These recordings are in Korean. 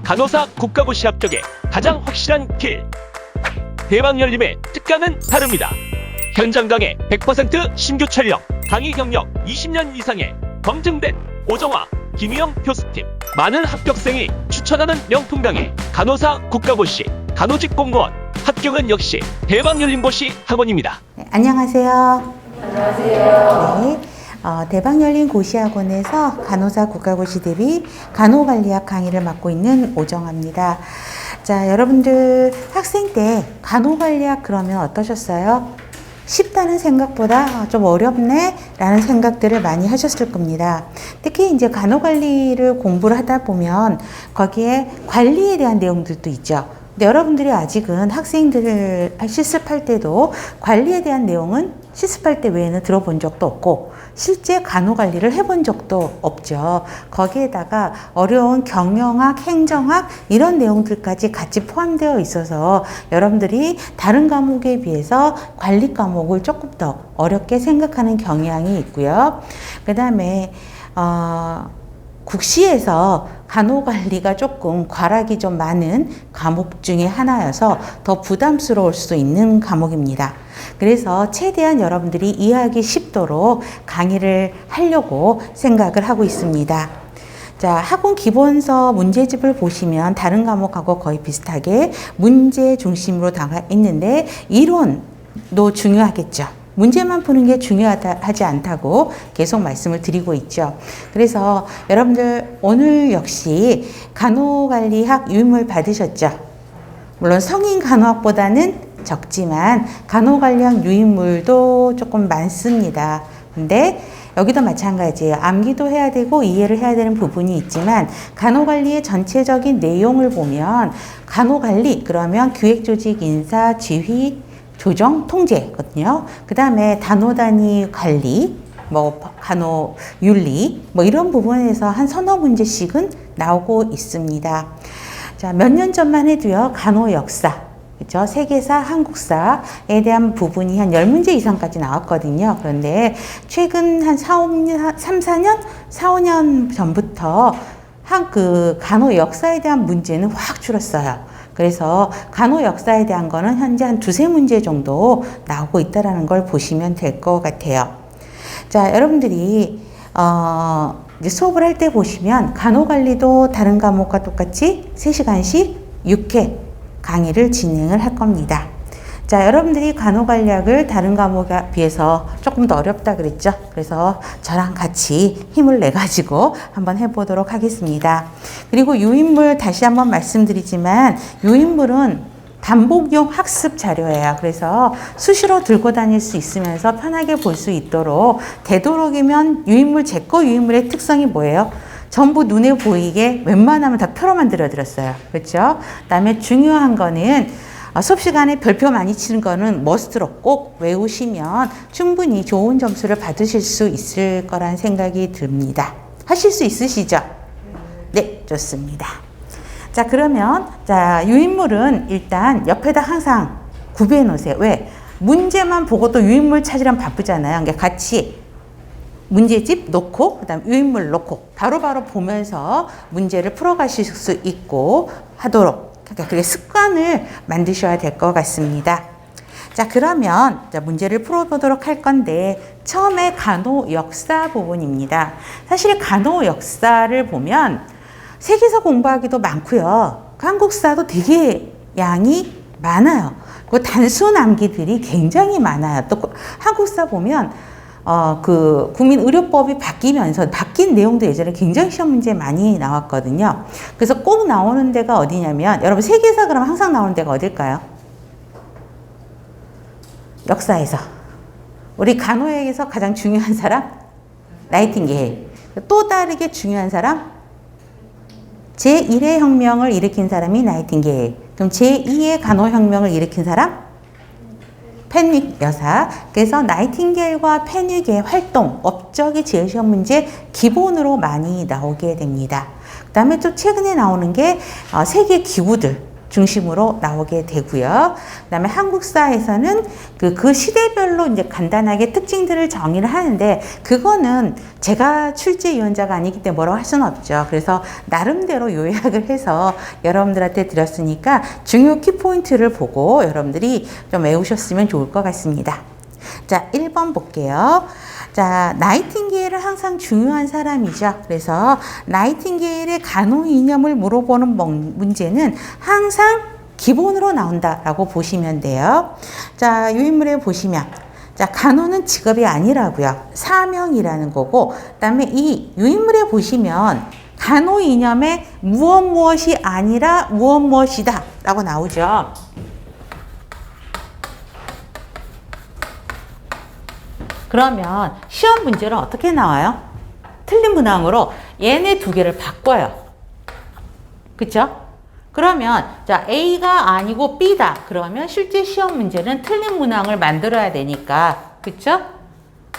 간호사 국가고시 합격에 가장 확실한 길. 대방열림의 특강은 다릅니다. 현장 강의 100% 신규 촬영, 강의 경력 20년 이상의 검증된 오정화, 김희영 교수팀, 많은 합격생이 추천하는 명품 강의, 간호사 국가고시, 간호직 공무원, 합격은 역시 대방열림고시 학원입니다. 네, 안녕하세요. 안녕하세요. 네, 대방열림고시학원에서 간호사 국가고시 대비 간호관리학 강의를 맡고 있는 오정화입니다. 자, 여러분들 학생 때 간호관리학 그러면 어떠셨어요? 쉽다는 생각보다 좀 어렵네 라는 생각들을 많이 하셨을 겁니다. 특히 이제 간호관리를 공부를 하다 보면 거기에 관리에 대한 내용들도 있죠. 근데 여러분들이 아직은 학생들 실습할 때도 관리에 대한 내용은 실습할 때 외에는 들어본 적도 없고 실제 간호관리를 해본 적도 없죠. 거기에다가 어려운 경영학, 행정학 이런 내용들까지 같이 포함되어 있어서 여러분들이 다른 과목에 비해서 관리 과목을 조금 더 어렵게 생각하는 경향이 있고요. 그 다음에 국시에서 간호관리가 조금 과락이 좀 많은 과목 중에 하나여서 더 부담스러울 수 있는 과목입니다. 그래서 최대한 여러분들이 이해하기 쉽도록 강의를 하려고 생각을 하고 있습니다. 자, 학원 기본서 문제집을 보시면 다른 과목하고 거의 비슷하게 문제 중심으로 나가 있는데 이론도 중요하겠죠. 문제만 푸는 게 중요하지 않다고 계속 말씀을 드리고 있죠. 그래서 여러분들 오늘 역시 간호관리학 유인물 받으셨죠? 물론 성인 간호학보다는 적지만 간호관리학 유인물도 조금 많습니다. 근데 여기도 마찬가지예요. 암기도 해야 되고 이해를 해야 되는 부분이 있지만 간호관리의 전체적인 내용을 보면 간호관리 그러면 기획조직 인사 지휘 조정, 통제거든요. 그 다음에 단호 단위 관리, 간호 윤리, 이런 부분에서 한 서너 문제씩은 나오고 있습니다. 자, 몇 년 전만 해도요, 간호 역사, 그렇죠? 세계사, 한국사에 대한 부분이 한 10문제 이상까지 나왔거든요. 그런데 최근 한 4년 전부터 간호 역사에 대한 문제는 확 줄었어요. 그래서 간호 역사에 대한 거는 현재 한 두세 문제 정도 나오고 있다는 걸 보시면 될 것 같아요. 자, 여러분들이 이제 수업을 할 때 보시면 간호관리도 다른 과목과 똑같이 3시간씩 6회 강의를 진행을 할 겁니다. 자, 여러분들이 간호관리학을 다른 과목에 비해서 조금 더 어렵다 그랬죠? 그래서 저랑 같이 힘을 내가지고 한번 해보도록 하겠습니다. 그리고 유인물 다시 한번 말씀드리지만 유인물은 반복용 학습 자료예요. 그래서 수시로 들고 다닐 수 있으면서 편하게 볼 수 있도록 되도록이면 제 거 유인물의 특성이 뭐예요? 전부 눈에 보이게 웬만하면 다 표로 만들어 드렸어요. 그렇죠? 그다음에 중요한 거는 수업 시간에 별표 많이 치는 거는 머스트로 꼭 외우시면 충분히 좋은 점수를 받으실 수 있을 거란 생각이 듭니다. 하실 수 있으시죠? 네, 좋습니다. 자, 그러면 유인물은 일단 옆에다 항상 구비해 놓으세요. 왜? 문제만 보고 또 유인물 찾으려면 바쁘잖아요. 그러니까 같이 문제집 놓고 그다음 유인물 놓고 바로바로 보면서 문제를 풀어가실 수 있고 하도록 그게 습관을 만드셔야 될 것 같습니다. 자, 그러면 문제를 풀어보도록 할 건데 처음에 간호 역사 부분입니다. 사실 간호 역사를 보면 세계사 공부하기도 많고요. 한국사도 되게 양이 많아요. 그 단순 암기들이 굉장히 많아요. 또 한국사 보면 국민의료법이 바뀌면서 바뀐 내용도 예전에 굉장히 시험 문제에 많이 나왔거든요. 그래서 꼭 나오는 데가 어디냐면 여러분 세계사 그러면 항상 나오는 데가 어딜까요? 역사에서. 우리 간호학에서 가장 중요한 사람? 나이팅게일. 또 다르게 중요한 사람? 제1의 혁명을 일으킨 사람이 나이팅게일. 그럼 제2의 간호혁명을 일으킨 사람? 펜윅 여사. 그래서 나이팅게일과 펜윅의 활동, 업적이 제일 시험 문제 기본으로 많이 나오게 됩니다. 그 다음에 또 최근에 나오는 게 세계 기구들 중심으로 나오게 되고요. 그다음에 한국사에서는 그 시대별로 이제 간단하게 특징들을 정의를 하는데 그거는 제가 출제위원자가 아니기 때문에 뭐라고 할 수는 없죠. 그래서 나름대로 요약을 해서 여러분들한테 드렸으니까 중요 키포인트를 보고 여러분들이 좀 외우셨으면 좋을 것 같습니다. 자, 1번 볼게요. 자, 나이팅게일은 항상 중요한 사람이죠. 그래서 나이팅게일의 간호 이념을 물어보는 문제는 항상 기본으로 나온다라고 보시면 돼요. 자, 유인물에 보시면 자, 간호는 직업이 아니라고요. 사명이라는 거고, 그다음에 이 유인물에 보시면 간호 이념에 무엇이 아니라 무엇이다 라고 나오죠. 그러면 시험 문제는 어떻게 나와요? 틀린 문항으로 얘네 두 개를 바꿔요. 그쵸? 그러면 자, A가 아니고 B다. 그러면 실제 시험 문제는 틀린 문항을 만들어야 되니까 그쵸?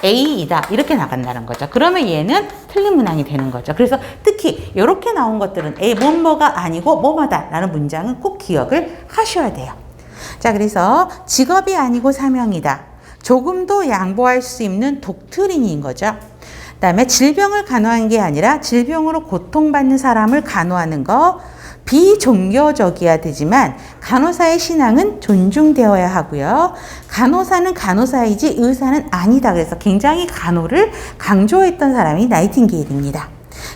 A이다. 이렇게 나간다는 거죠. 그러면 얘는 틀린 문항이 되는 거죠. 그래서 특히 이렇게 나온 것들은 A 뭐가 아니고 뭐뭐다 라는 문장은 꼭 기억을 하셔야 돼요. 자, 그래서 직업이 아니고 사명이다. 조금도 양보할 수 있는 독트린인 거죠. 그 다음에 질병을 간호한 게 아니라 질병으로 고통받는 사람을 간호하는 거 비종교적이어야 되지만 간호사의 신앙은 존중되어야 하고요. 간호사는 간호사이지 의사는 아니다. 그래서 굉장히 간호를 강조했던 사람이 나이팅게일입니다.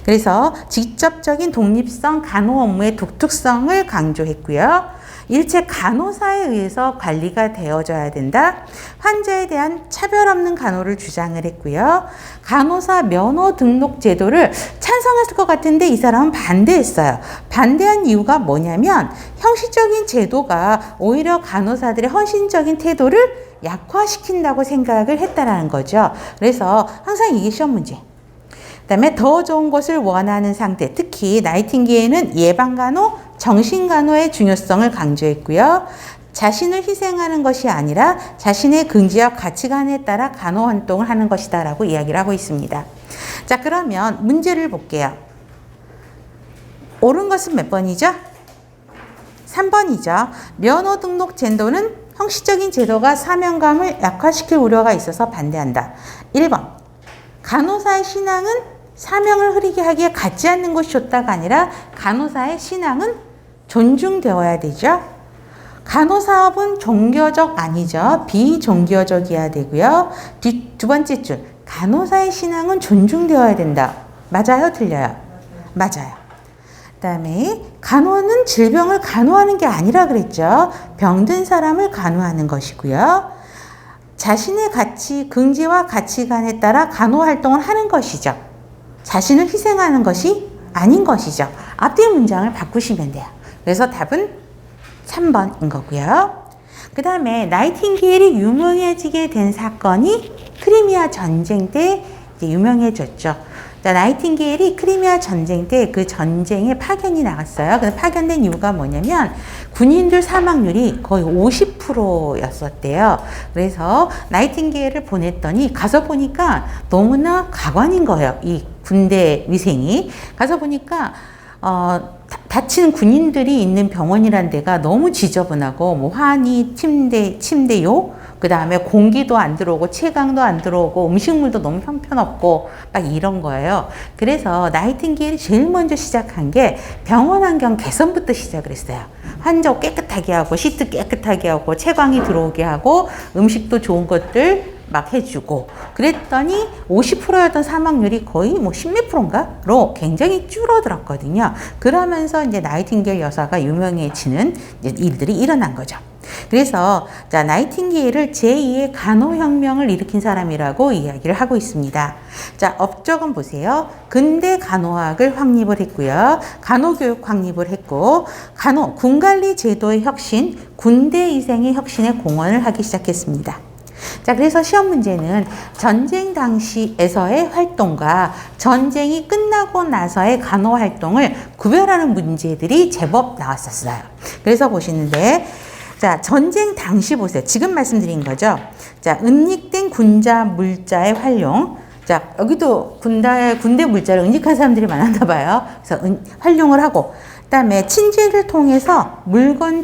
그래서 직접적인 독립성, 간호 업무의 독특성을 강조했고요. 일체 간호사에 의해서 관리가 되어져야 된다. 환자에 대한 차별 없는 간호를 주장을 했고요. 간호사 면허 등록 제도를 찬성했을 것 같은데 이 사람은 반대했어요. 반대한 이유가 뭐냐면 형식적인 제도가 오히려 간호사들의 헌신적인 태도를 약화시킨다고 생각을 했다라는 거죠. 그래서 항상 이게 시험 문제. 그다음에 더 좋은 것을 원하는 상태, 특히 나이팅게일은 예방간호, 정신간호의 중요성을 강조했고요. 자신을 희생하는 것이 아니라 자신의 긍지와 가치관에 따라 간호 활동을 하는 것이다 라고 이야기를 하고 있습니다. 자, 그러면 문제를 볼게요. 옳은 것은 몇 번이죠? 3번이죠. 면허 등록 제도는 형식적인 제도가 사명감을 약화시킬 우려가 있어서 반대한다. 1번. 간호사의 신앙은 사명을 흐리게 하기에 갖지 않는 것이 좋다가 아니라 간호사의 신앙은 존중되어야 되죠. 간호사업은 종교적 아니죠. 비종교적이어야 되고요. 두 번째 줄, 간호사의 신앙은 존중되어야 된다. 맞아요? 틀려요? 맞아요. 그 다음에 간호는 질병을 간호하는 게 아니라 그랬죠. 병든 사람을 간호하는 것이고요. 자신의 가치, 긍지와 가치관에 따라 간호 활동을 하는 것이죠. 자신을 희생하는 것이 아닌 것이죠. 앞뒤 문장을 바꾸시면 돼요. 그래서 답은 3번인 거고요. 그 다음에 나이팅게일이 유명해지게 된 사건이 크리미아 전쟁 때 이제 유명해졌죠. 자, 나이팅게일이 크리미아 전쟁 때 그 전쟁에 파견이 나갔어요. 그 파견된 이유가 뭐냐면 군인들 사망률이 거의 50%였었대요. 그래서 나이팅게일을 보냈더니 가서 보니까 너무나 가관인 거예요. 이 군대 위생이. 가서 보니까 다친 군인들이 있는 병원이란 데가 너무 지저분하고 뭐 환희, 침대요. 그 다음에 공기도 안 들어오고 채광도 안 들어오고 음식물도 너무 형편없고 막 이런 거예요. 그래서 나이팅게일이 제일 먼저 시작한 게 병원 환경 개선부터 시작을 했어요. 환자 깨끗하게 하고 시트 깨끗하게 하고 채광이 들어오게 하고 음식도 좋은 것들 막 해주고 그랬더니 50%였던 사망률이 거의 뭐 10몇 %인가로 굉장히 줄어들었거든요. 그러면서 이제 나이팅게일 여사가 유명해지는 일들이 일어난 거죠. 그래서 자, 나이팅게일을 제2의 간호혁명을 일으킨 사람이라고 이야기를 하고 있습니다. 자, 업적은 보세요. 근대 간호학을 확립을 했고요. 간호교육 확립을 했고 군관리 제도의 혁신, 군대위생의 혁신에 공헌을 하기 시작했습니다. 자, 그래서 시험 문제는 전쟁 당시에서의 활동과 전쟁이 끝나고 나서의 간호 활동을 구별하는 문제들이 제법 나왔었어요. 그래서 보시는데 자, 전쟁 당시 보세요. 지금 말씀드린 거죠. 자, 은닉된 군자 물자의 활용. 자, 여기도 군대 물자를 은닉한 사람들이 많았나 봐요. 그래서 활용을 하고 그다음에 친지를 통해서 물적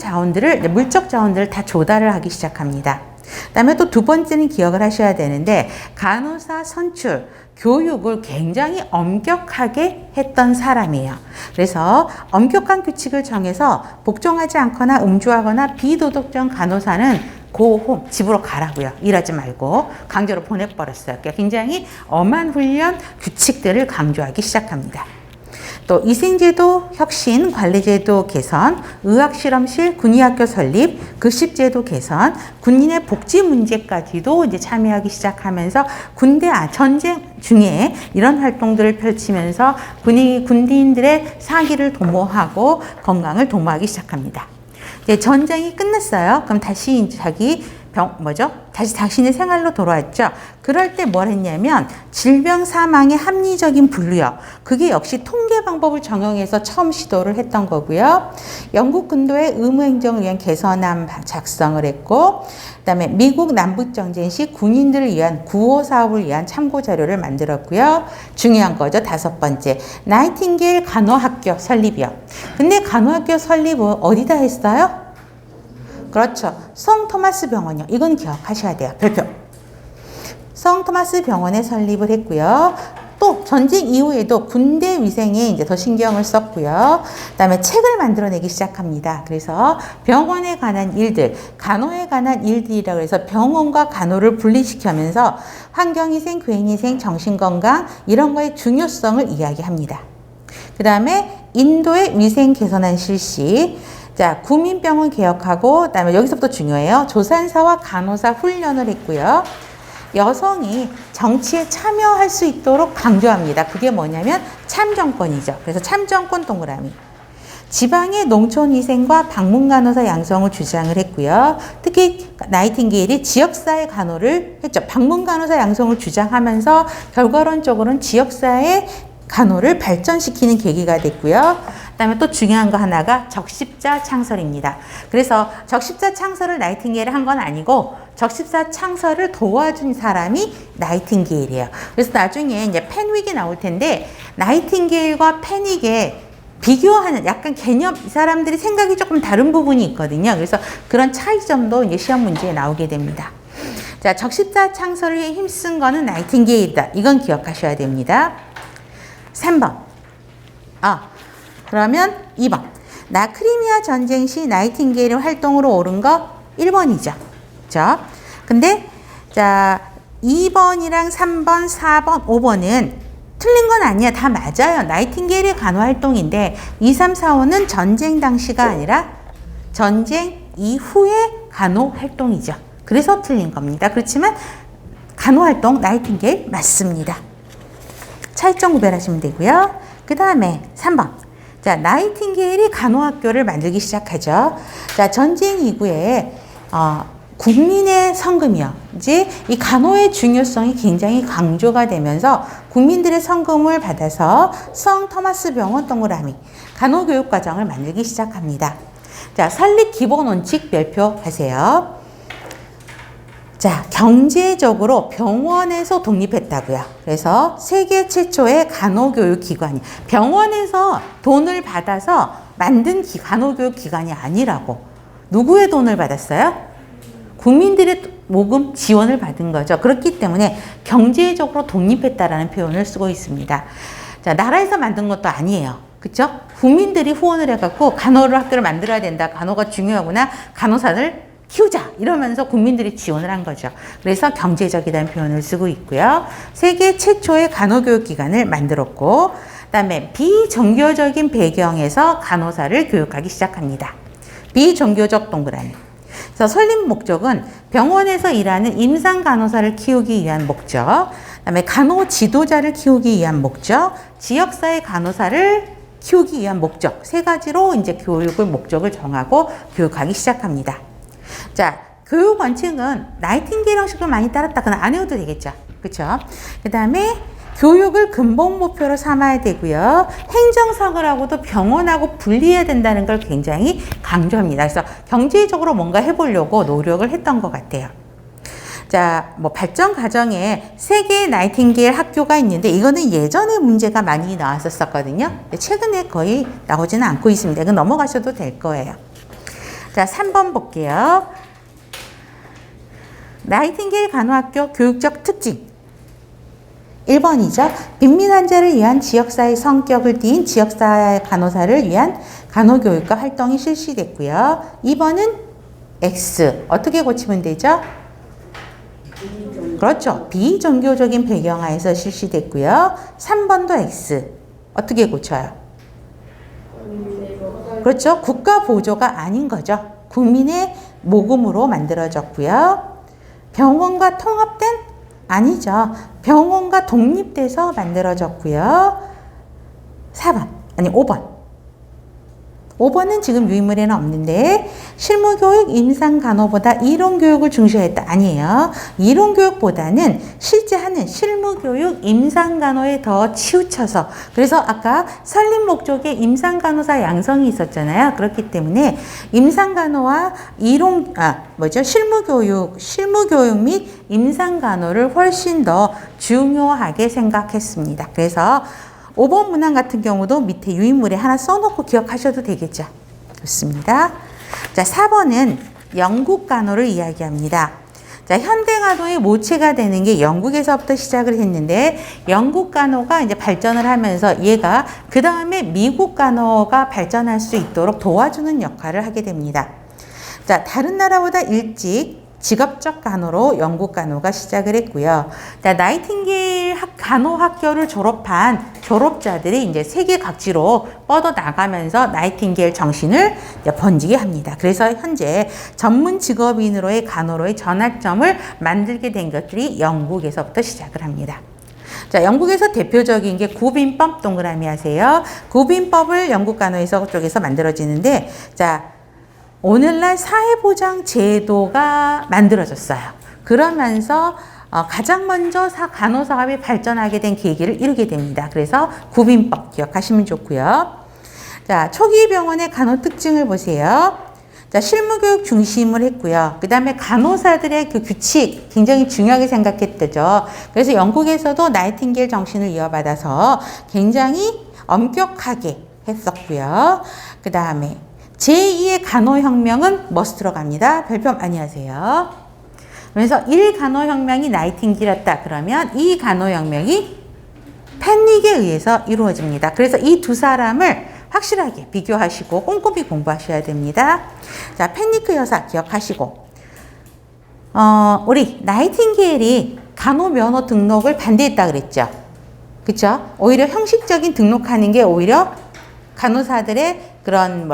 자원들을 다 조달을 하기 시작합니다. 그다음에 또 두 번째는 기억을 하셔야 되는데 간호사 선출, 교육을 굉장히 엄격하게 했던 사람이에요. 그래서 엄격한 규칙을 정해서 복종하지 않거나 음주하거나 비도덕적 간호사는 고홈, 집으로 가라고요. 일하지 말고 강제로 보내버렸어요. 그러니까 굉장히 엄한 훈련, 규칙들을 강조하기 시작합니다. 또 위생제도 혁신, 관리제도 개선, 의학실험실, 군의학교 설립, 급식제도 개선, 군인의 복지 문제까지도 이제 참여하기 시작하면서 전쟁 중에 이런 활동들을 펼치면서 군인들의 사기를 도모하고 건강을 도모하기 시작합니다. 이제 전쟁이 끝났어요. 그럼 다시 다시 자신의 생활로 돌아왔죠. 그럴 때 뭘 했냐면 질병 사망의 합리적인 분류요. 그게 역시 통계 방법을 적용해서 처음 시도를 했던 거고요. 영국 군도의 의무행정을 위한 개선안 작성을 했고, 그다음에 미국 남북전쟁 시 군인들을 위한 구호 사업을 위한 참고 자료를 만들었고요. 중요한 거죠. 5번째, 나이팅게일 간호학교 설립이요. 근데 간호학교 설립은 어디다 했어요? 그렇죠. 성 토마스 병원이요. 이건 기억하셔야 돼요. 별표. 성 토마스 병원에 설립을 했고요. 또 전쟁 이후에도 군대 위생에 이제 더 신경을 썼고요. 그다음에 책을 만들어내기 시작합니다. 그래서 병원에 관한 일들, 간호에 관한 일들이라고 해서 병원과 간호를 분리시키면서 환경위생, 개인위생, 정신건강 이런 거의 중요성을 이야기합니다. 그다음에 인도의 위생 개선안 실시. 자, 구민병원 개혁하고, 그다음에 여기서부터 중요해요. 조산사와 간호사 훈련을 했고요. 여성이 정치에 참여할 수 있도록 강조합니다. 그게 뭐냐면 참정권이죠. 그래서 참정권 동그라미. 지방의 농촌위생과 방문간호사 양성을 주장을 했고요. 특히 나이팅게일이 지역사회 간호를 했죠. 방문간호사 양성을 주장하면서 결과론적으로는 지역사회 간호를 발전시키는 계기가 됐고요. 그다음에 또 중요한 거 하나가 적십자 창설입니다. 그래서 적십자 창설을 나이팅게일이 한 건 아니고 적십자 창설을 도와준 사람이 나이팅게일이에요. 그래서 나중에 이제 펜윅이 나올 텐데 나이팅게일과 펜윅의 비교하는 약간 개념, 이 사람들이 생각이 조금 다른 부분이 있거든요. 그래서 그런 차이점도 이제 시험 문제에 나오게 됩니다. 자, 적십자 창설에 힘쓴 거는 나이팅게일이다. 이건 기억하셔야 됩니다. 3번. 그러면 2번. 크리미아 전쟁 시 나이팅게일 활동으로 옳은 거 1번이죠. 그죠? 근데, 자, 2번이랑 3번, 4번, 5번은 틀린 건 아니야. 다 맞아요. 나이팅게일의 간호 활동인데, 2, 3, 4, 5는 전쟁 당시가 아니라 전쟁 이후의 간호 활동이죠. 그래서 틀린 겁니다. 그렇지만, 간호 활동 나이팅게일 맞습니다. 차이점 구별하시면 되고요. 그 다음에 3번. 자, 나이팅게일이 간호학교를 만들기 시작하죠. 자, 전쟁 이후에 국민의 성금이요. 이제 이 간호의 중요성이 굉장히 강조가 되면서 국민들의 성금을 받아서 성 토마스 병원 동그라미 간호교육 과정을 만들기 시작합니다. 자, 설립 기본 원칙 발표하세요. 자, 경제적으로 병원에서 독립했다고요. 그래서 세계 최초의 간호교육기관이 병원에서 돈을 받아서 만든 간호교육기관이 아니라고. 누구의 돈을 받았어요? 국민들의 모금 지원을 받은 거죠. 그렇기 때문에 경제적으로 독립했다라는 표현을 쓰고 있습니다. 자, 나라에서 만든 것도 아니에요. 그쵸? 국민들이 후원을 해갖고 학교를 만들어야 된다. 간호가 중요하구나. 간호사를 키우자 이러면서 국민들이 지원을 한 거죠. 그래서 경제적이라는 표현을 쓰고 있고요. 세계 최초의 간호교육기관을 만들었고, 그다음에 비종교적인 배경에서 간호사를 교육하기 시작합니다. 비종교적 동그라미. 그래서 설립 목적은 병원에서 일하는 임상 간호사를 키우기 위한 목적, 그다음에 간호 지도자를 키우기 위한 목적, 지역사회 간호사를 키우기 위한 목적, 3가지로 이제 목적을 정하고 교육하기 시작합니다. 자, 교육 원칙은 나이팅게일 형식을 많이 따랐다. 그건 안 해도 되겠죠. 그쵸? 그 다음에 교육을 근본 목표로 삼아야 되고요. 행정사고라고도 병원하고 분리해야 된다는 걸 굉장히 강조합니다. 그래서 경제적으로 뭔가 해보려고 노력을 했던 것 같아요. 자, 자, 뭐 발전 과정에 3개의 나이팅게일 학교가 있는데 이거는 예전에 문제가 많이 나왔었거든요. 최근에 거의 나오지는 않고 있습니다. 이거 넘어가셔도 될 거예요. 자, 3번 볼게요. 나이팅게일 간호학교 교육적 특징. 1번이죠. 빈민 환자를 위한 지역사회 성격을 띈 지역사회 간호사를 위한 간호교육과 활동이 실시됐고요. 2번은 X. 어떻게 고치면 되죠? 그렇죠. 비종교적인 배경하에서 실시됐고요. 3번도 X. 어떻게 고쳐요? 그렇죠. 국가 보조가 아닌 거죠. 국민의 모금으로 만들어졌고요. 병원과 통합된? 아니죠. 병원과 독립돼서 만들어졌고요. 4번, 아니 5번. 5번은 지금 유인물에는 없는데 실무교육 임상간호보다 이론교육을 중시했다. 아니에요. 이론교육보다는 실제 하는 실무교육 임상간호에 더 치우쳐서 그래서 아까 설립 목적에 임상간호사 양성이 있었잖아요. 그렇기 때문에 임상간호와 실무교육 및 임상간호를 훨씬 더 중요하게 생각했습니다. 그래서 5번 문항 같은 경우도 밑에 유인물에 하나 써놓고 기억하셔도 되겠죠. 좋습니다. 자, 4번은 영국 간호를 이야기합니다. 자, 현대 간호의 모체가 되는 게 영국에서부터 시작을 했는데 영국 간호가 이제 발전을 하면서 얘가 그 다음에 미국 간호가 발전할 수 있도록 도와주는 역할을 하게 됩니다. 자, 다른 나라보다 일찍 직업적 간호로 영국 간호가 시작을 했고요. 자, 나이팅게일 간호학교를 졸업한 졸업자들이 이제 세계 각지로 뻗어 나가면서 나이팅게일 정신을 번지게 합니다. 그래서 현재 전문 직업인으로의 간호로의 전환점을 만들게 된 것들이 영국에서부터 시작을 합니다. 자, 영국에서 대표적인 게 구빈법 동그라미 하세요. 구빈법을 영국 간호에서 쪽에서 만들어지는데, 자, 오늘날 사회보장 제도가 만들어졌어요. 그러면서 가장 먼저 간호사업이 발전하게 된 계기를 이루게 됩니다. 그래서 구빈법 기억하시면 좋고요. 자, 초기 병원의 간호 특징을 보세요. 자, 실무교육 중심을 했고요. 그 다음에 간호사들의 그 규칙 굉장히 중요하게 생각했죠. 그래서 영국에서도 나이팅게일 정신을 이어받아서 굉장히 엄격하게 했었고요. 그 다음에 제2의 간호혁명은 머스 들어갑니다. 별표 많이 하세요. 그래서 1간호혁명이 나이팅게일이었다. 그러면 이 간호혁명이 펜닉에 의해서 이루어집니다. 그래서 이 두 사람을 확실하게 비교하시고 꼼꼼히 공부하셔야 됩니다. 자, 펜니크 여사 기억하시고 우리 나이팅게일이 간호 면허 등록을 반대했다 그랬죠. 그쵸? 오히려 형식적인 등록하는 게 오히려 간호사들의 그런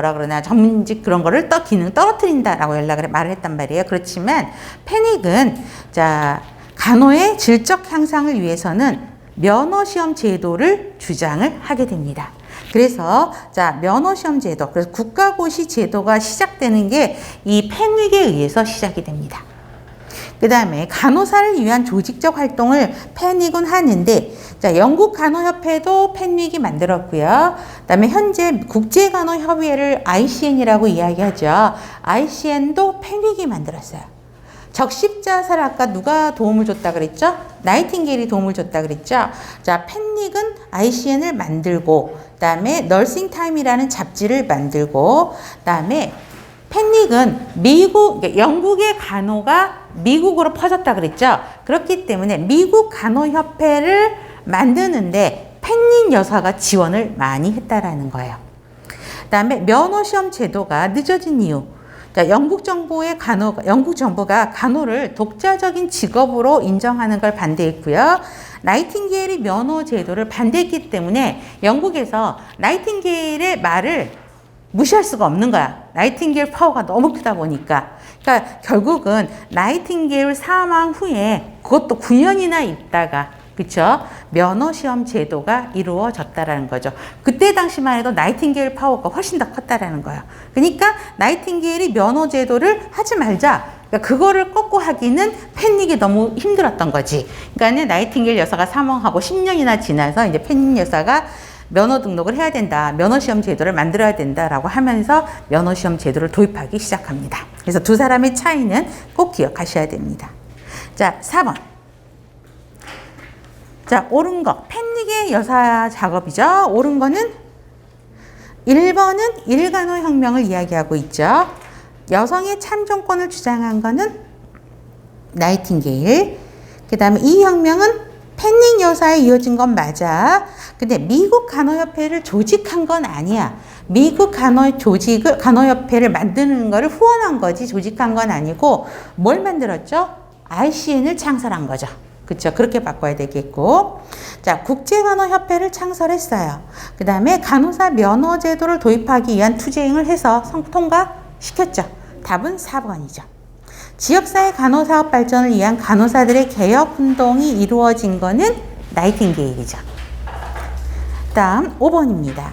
전문직 그런 거를 기능 떨어뜨린다라고 말을 했단 말이에요. 그렇지만 펜닉은 자, 간호의 질적 향상을 위해서는 면허 시험 제도를 주장을 하게 됩니다. 그래서 자, 면허 시험 제도, 그래서 국가고시 제도가 시작되는 게 이 펜닉에 의해서 시작이 됩니다. 그 다음에 간호사를 위한 조직적 활동을 펜닉은 하는데, 자, 영국 간호협회도 펜닉이 만들었고요. 그 다음에 현재 국제간호협의회를 ICN이라고 이야기하죠. ICN도 펜닉이 만들었어요. 적십자살 아까 누가 도움을 줬다 그랬죠? 나이팅게일이 도움을 줬다 그랬죠? 자, 펜닉은 ICN을 만들고, 그 다음에 널싱타임이라는 잡지를 만들고, 그 다음에 펜닉은 영국의 간호가 미국으로 퍼졌다 그랬죠? 그렇기 때문에 미국 간호협회를 만드는데 펜닉 여사가 지원을 많이 했다라는 거예요. 그 다음에 면허시험 제도가 늦어진 이유. 자, 영국 정부가 간호를 독자적인 직업으로 인정하는 걸 반대했고요. 나이팅게일이 면허 제도를 반대했기 때문에 영국에서 나이팅게일의 말을 무시할 수가 없는 거야. 나이팅게일 파워가 너무 크다 보니까. 그러니까 결국은 나이팅게일 사망 후에 그것도 9년이나 있다가 그쵸? 면허 시험 제도가 이루어졌다라는 거죠. 그때 당시만 해도 나이팅게일 파워가 훨씬 더 컸다라는 거예요. 그러니까 나이팅게일이 면허 제도를 하지 말자. 그러니까 그거를 꺾고 하기는 펜닉이 너무 힘들었던 거지. 그러니까 나이팅게일 여사가 사망하고 10년이나 지나서 이제 펜닉 여사가 면허 등록을 해야 된다. 면허 시험 제도를 만들어야 된다라고 하면서 면허 시험 제도를 도입하기 시작합니다. 그래서 두 사람의 차이는 꼭 기억하셔야 됩니다. 자, 4번. 자, 옳은 거. 팬닉의 여사 작업이죠. 옳은 거는 1번은 일간호 혁명을 이야기하고 있죠. 여성의 참정권을 주장한 거는 나이팅게일. 그 다음에 이 혁명은 팬닉 여사에 이어진 건 맞아. 근데 미국 간호협회를 조직한 건 아니야. 미국 간호협회를 만드는 거를 후원한 거지 조직한 건 아니고 뭘 만들었죠? ICN을 창설한 거죠. 그렇죠? 그렇게 바꿔야 되겠고. 자, 국제간호협회를 창설했어요. 그 다음에 간호사 면허 제도를 도입하기 위한 투쟁을 해서 통과시켰죠. 답은 4번이죠. 지역사회 간호사업 발전을 위한 간호사들의 개혁 운동이 이루어진 거는 나이팅게일이죠. 다음 5번입니다.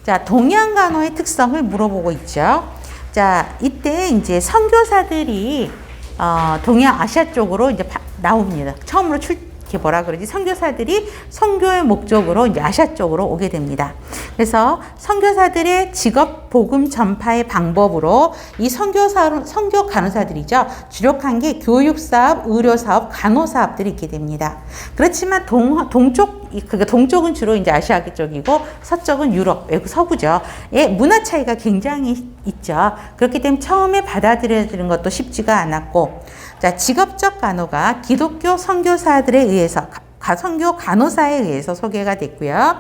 자, 동양 간호의 특성을 물어보고 있죠. 자, 이때 이제 선교사들이 동양 아시아 쪽으로 이제 나옵니다. 처음으로 이렇게 뭐라 그러지? 선교사들이 선교의 목적으로 이제 아시아 쪽으로 오게 됩니다. 그래서 선교사들의 직업 복음 전파의 방법으로 이 선교 간호사들이죠. 주력한 게 교육 사업, 의료 사업, 간호 사업들이 있게 됩니다. 그렇지만 동쪽은 주로 이제 아시아 쪽이고 서쪽은 유럽, 외국 서구죠. 예, 문화 차이가 굉장히 있죠. 그렇기 때문에 처음에 받아들여지는 것도 쉽지가 않았고, 자, 직업적 간호가 기독교 선교사들에 의해서 선교 간호사에 의해서 소개가 됐고요.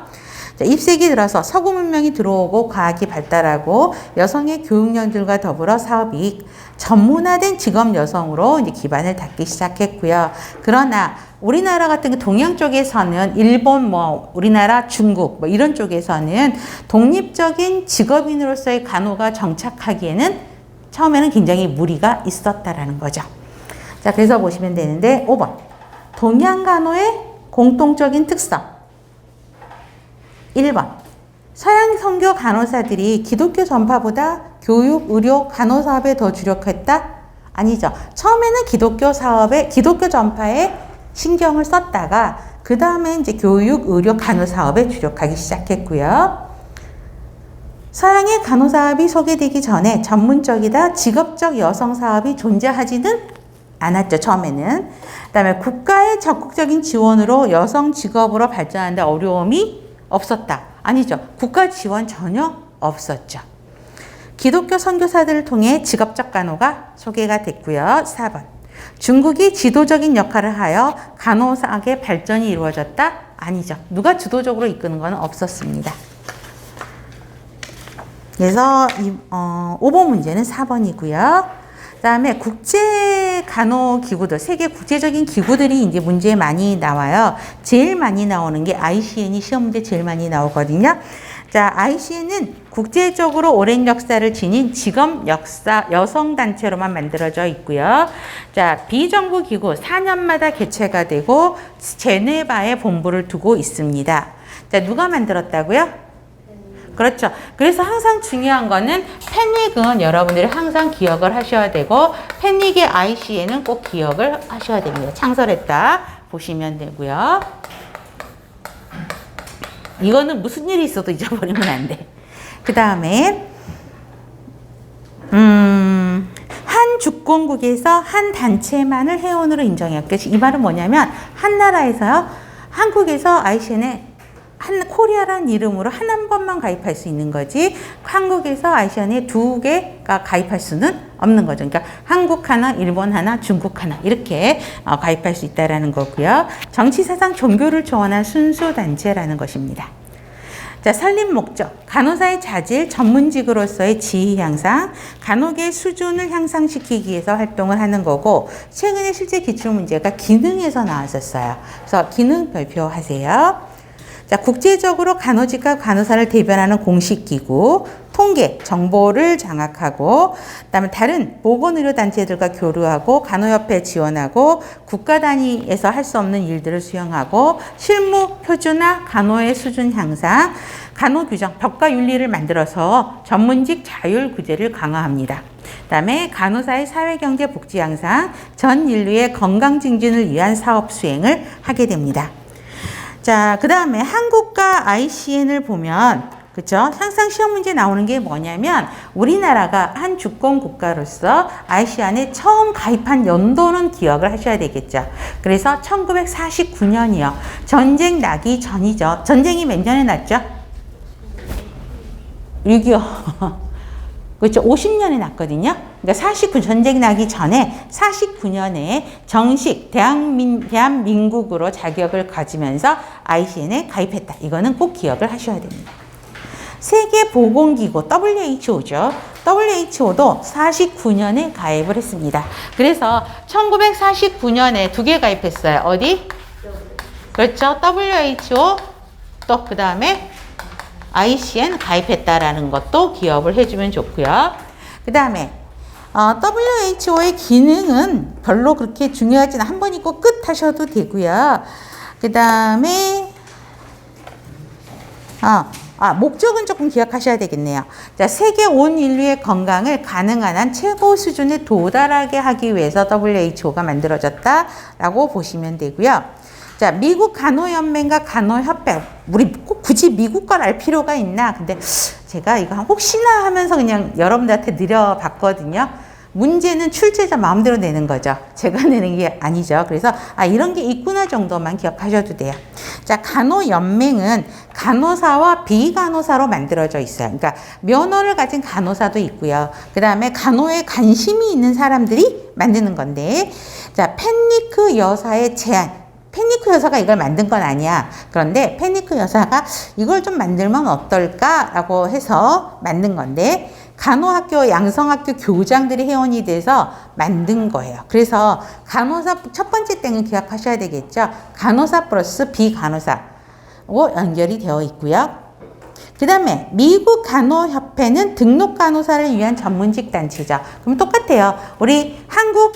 자, 20세기 들어서 서구 문명이 들어오고 과학이 발달하고 여성의 교육열들과 더불어 사업이 전문화된 직업 여성으로 이제 기반을 닫기 시작했고요. 그러나 우리나라 같은 동양 쪽에서는 일본, 우리나라, 중국 이런 쪽에서는 독립적인 직업인으로서의 간호가 정착하기에는 처음에는 굉장히 무리가 있었다라는 거죠. 자, 그래서 보시면 되는데 5번. 동양 간호의 공통적인 특성. 1번. 서양 선교 간호사들이 기독교 전파보다 교육, 의료, 간호 사업에 더 주력했다? 아니죠. 처음에는 기독교 전파에 신경을 썼다가 그 다음에 이제 교육, 의료, 간호 사업에 주력하기 시작했고요. 서양의 간호 사업이 소개되기 전에 전문적이다, 직업적 여성 사업이 존재하지는 않았죠, 처음에는. 그 다음에 국가의 적극적인 지원으로 여성 직업으로 발전하는데 어려움이 없었다. 아니죠. 국가 지원 전혀 없었죠. 기독교 선교사들을 통해 직업적 간호가 소개가 됐고요. 4번. 중국이 지도적인 역할을 하여 간호사학의 발전이 이루어졌다? 아니죠. 누가 주도적으로 이끄는 건 없었습니다. 그래서 5번 문제는 4번이고요. 그 다음에 국제간호기구들, 세계 국제적인 기구들이 이제 문제에 많이 나와요. 제일 많이 나오는 게 ICN이 시험 문제 제일 많이 나오거든요. 자, ICN은 국제적으로 오랜 역사를 지닌 직업 여성단체로만 만들어져 있고요. 자, 비정부 기구 4년마다 개최가 되고 제네바에 본부를 두고 있습니다. 자, 누가 만들었다고요? 그렇죠. 그래서 항상 중요한 거는 팬닉은 여러분들이 항상 기억을 하셔야 되고 팬닉의 ICN은 꼭 기억을 하셔야 됩니다. 창설했다 보시면 되고요. 이거는 무슨 일이 있어도 잊어버리면 안 돼. 그 다음에 한 주권국에서 한 단체만을 회원으로 인정해요. 이 말은 뭐냐면 한 나라에서요. 한국에서 ICN에 코리아라는 이름으로 한 번만 가입할 수 있는 거지 한국에서 ICN에 2개가 가입할 수는 없는 거죠. 그러니까 한국 하나, 일본 하나, 중국 하나 이렇게 가입할 수 있다는 거고요. 정치, 사상, 종교를 조언한 순수 단체라는 것입니다. 자, 설립 목적. 간호사의 자질, 전문직으로서의 지위 향상, 간호계의 수준을 향상시키기 위해서 활동을 하는 거고 최근에 실제 기출문제가 기능에서 나왔었어요. 그래서 기능 발표하세요. 자, 국제적으로 간호직과 간호사를 대변하는 공식기구, 통계, 정보를 장악하고, 그다음에 다른 보건의료단체들과 교류하고, 간호협회 지원하고, 국가 단위에서 할 수 없는 일들을 수행하고, 실무 표준화, 간호의 수준 향상, 간호 규정, 법과 윤리를 만들어서 전문직 자율 구제를 강화합니다. 그다음에 간호사의 사회경제 복지 향상, 전 인류의 건강 증진을 위한 사업 수행을 하게 됩니다. 자, 그 다음에 한국과 ICN을 보면 그쵸? 항상 시험 문제 나오는 게 뭐냐면 우리나라가 한 주권 국가로서 아시안에 처음 가입한 연도는 기억을 하셔야 되겠죠. 그래서 1949년이요. 전쟁 나기 전이죠. 전쟁이 몇 년에 났죠? 6.25. 그렇죠. 50년에 났거든요. 그러니까 전쟁 나기 전에 49년에 정식 대한민국으로 자격을 가지면서 ICN에 가입했다. 이거는 꼭 기억을 하셔야 됩니다. 세계보건기구 WHO죠. WHO도 49년에 가입을 했습니다. 그래서 1949년에 두 개 가입했어요. 어디? 그렇죠. WHO 또 그 다음에 ICN 가입했다라는 것도 기억을 해주면 좋고요. 그 다음에 WHO의 기능은 별로 그렇게 중요하진 한 번 읽고 끝 하셔도 되고요. 그 다음에 목적은 조금 기억하셔야 되겠네요. 자, 세계 온 인류의 건강을 가능한 한 최고 수준에 도달하게 하기 위해서 WHO가 만들어졌다라고 보시면 되고요. 자, 미국 간호연맹과 간호협회, 우리 꼭 굳이 미국 걸 알 필요가 있나? 근데 제가 이거 혹시나 하면서 그냥 여러분들한테 늘려봤거든요. 문제는 출제자 마음대로 내는 거죠. 제가 내는 게 아니죠. 그래서 이런 게 있구나 정도만 기억하셔도 돼요. 자, 간호연맹은 간호사와 비간호사로 만들어져 있어요. 그러니까 면허를 가진 간호사도 있고요. 그 다음에 간호에 관심이 있는 사람들이 만드는 건데, 자, 펜니크 여사의 제안. 펜니크 여사가 이걸 만든 건 아니야. 그런데 펜니크 여사가 이걸 좀 만들면 어떨까라고 해서 만든 건데, 간호학교, 양성학교 교장들이 회원이 돼서 만든 거예요. 그래서 간호사 첫 번째 땡은 기억하셔야 되겠죠. 간호사 플러스 비간호사로 연결이 되어 있고요. 그 다음에 미국 간호협회는 등록 간호사를 위한 전문직 단체죠. 그럼 똑같아요. 우리 한국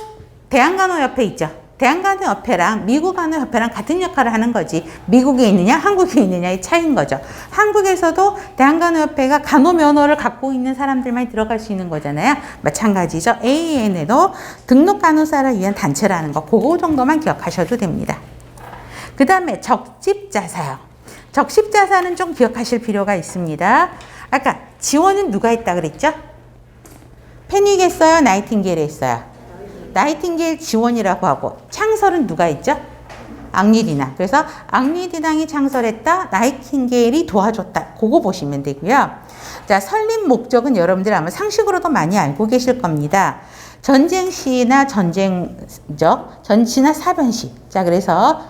대한간호협회 있죠. 대한간호협회랑 미국 간호협회랑 같은 역할을 하는 거지. 미국에 있느냐 한국에 있느냐의 차이인 거죠. 한국에서도 대한간호협회가 간호면허를 갖고 있는 사람들만 들어갈 수 있는 거잖아요. 마찬가지죠. AAN에도 등록 간호사를 위한 단체라는 거, 그거 정도만 기억하셔도 됩니다. 그 다음에 적십자사요. 적십자사는 좀 기억하실 필요가 있습니다. 아까 지원은 누가 했다 그랬죠? 페닉 했어요? 나이팅게일 했어요? 나이팅게일 지원이라고 하고, 창설은 누가 했죠? 앙리디낭. 그래서 앙리디낭이 창설했다, 나이팅게일이 도와줬다. 그거 보시면 되고요. 자, 설립 목적은 여러분들 아마 상식으로도 많이 알고 계실 겁니다. 전쟁 시나 전시나 사변시. 자, 그래서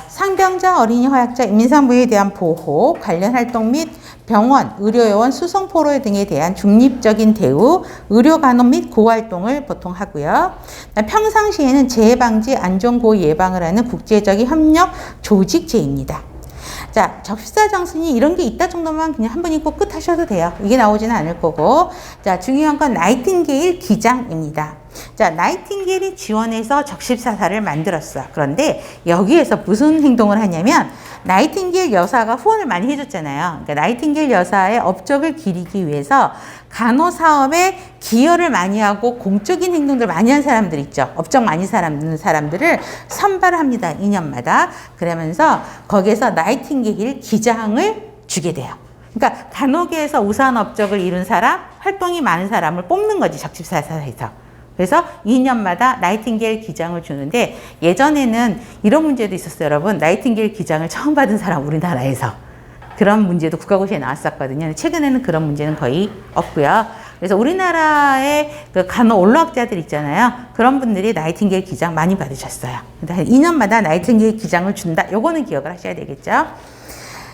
상병자, 어린이, 허약자, 임산부에 대한 보호, 관련 활동 및 병원, 의료요원, 수송포로 등에 대한 중립적인 대우, 의료간호 및 고활동을 보통 하고요. 평상시에는 재해방지, 안전보호 예방을 하는 국제적인 협력 조직체입니다. 자, 적십사 정신이 이런 게 있다 정도만 그냥 한 번 읽고 끝 하셔도 돼요. 이게 나오지는 않을 거고. 자, 중요한 건 나이팅게일 기장입니다. 자, 나이팅게일이 지원해서 적십사사를 만들었어. 그런데 여기에서 무슨 행동을 하냐면, 나이팅게일 여사가 후원을 많이 해줬잖아요. 그러니까 나이팅게일 여사의 업적을 기리기 위해서 간호사업에 기여를 많이 하고 공적인 행동들 많이 한 사람들 있죠. 업적 많이 하는 사람들을 선발합니다. 2년마다. 그러면서 거기에서 나이팅게일 기장을 주게 돼요. 그러니까 간호계에서 우수한 업적을 이룬 사람, 활동이 많은 사람을 뽑는 거지, 적십사사에서. 그래서 2년마다 나이팅게일 기장을 주는데, 예전에는 이런 문제도 있었어요, 여러분. 나이팅게일 기장을 처음 받은 사람, 우리나라에서. 그런 문제도 국가고시에 나왔었거든요. 최근에는 그런 문제는 거의 없고요. 그래서 우리나라의 그 간호 원로학자들 있잖아요. 그런 분들이 나이팅게일 기장 많이 받으셨어요. 2년마다 나이팅게일 기장을 준다. 요거는 기억을 하셔야 되겠죠.